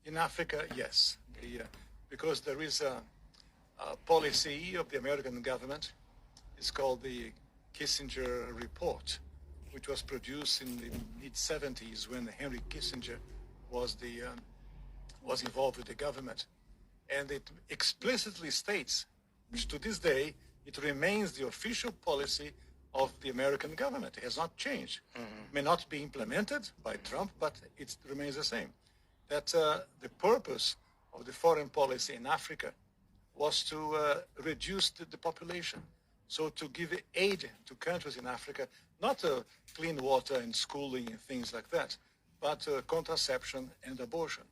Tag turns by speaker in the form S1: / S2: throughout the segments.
S1: In Africa, yes, because there is a policy of the American government. It's called the Kissinger Report, which was produced in the mid-70s when Henry Kissinger was involved with the government. And it explicitly states, which to this day, it remains the official policy of the American government. It has not changed. It may not be implemented by Trump, but it remains the same. That the purpose of the foreign policy in Africa was to reduce the population. So to give aid to countries in Africa, not clean water and schooling and things like that, but contraception and abortion,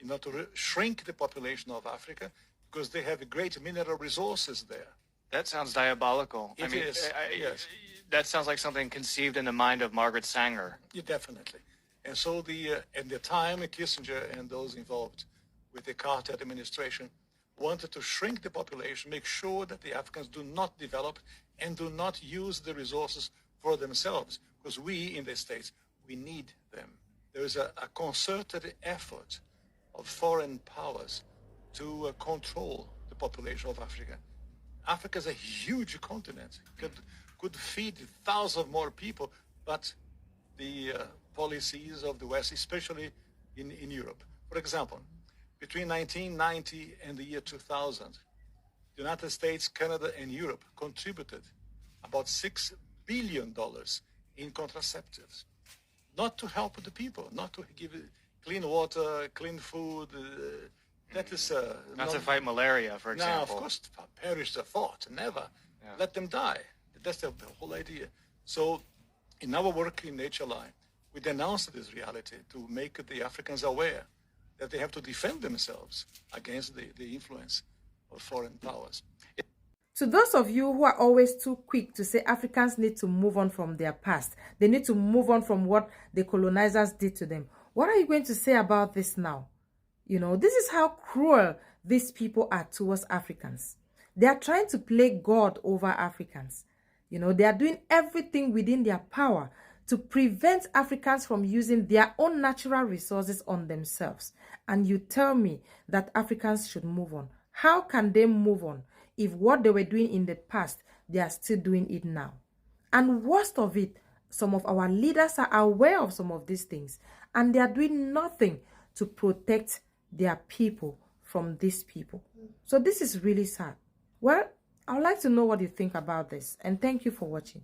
S1: in order to shrink the population of Africa, because they have great mineral resources there.
S2: That sounds diabolical.
S1: It is, yes.
S2: That sounds like something conceived in the mind of Margaret Sanger.
S1: Yeah, definitely. And so at the time, Kissinger and those involved with the Carter administration wanted to shrink the population, make sure that the Africans do not develop and do not use the resources for themselves, because we in the States, we need them. There is a concerted effort of foreign powers to control the population of Africa. Africa is a huge continent, could feed thousands more people, but the policies of the West, especially in Europe. For example, between 1990 and the year 2000, the United States, Canada, and Europe contributed about $6 billion in contraceptives, not to help the people, not to give clean water, clean food. That is
S2: not to fight malaria, for example.
S1: No, of course, perish the thought, never. Yeah. Let them die. That's the whole idea. So in our work in HLI, we denounced this reality to make the Africans aware that they have to defend themselves against the influence of foreign powers.
S3: To those of you who are always too quick to say Africans need to move on from their past, they need to move on from what the colonizers did to them, what are you going to say about this now? You know, this is how cruel these people are towards Africans. They are trying to play God over Africans. You know, they are doing everything within their power to prevent Africans from using their own natural resources on themselves. And you tell me that Africans should move on. How can they move on if what they were doing in the past, they are still doing it now? And worst of it, some of our leaders are aware of some of these things, and they are doing nothing to protect their people from these people. So this is really sad. Well, I would like to know what you think about this, and thank you for watching.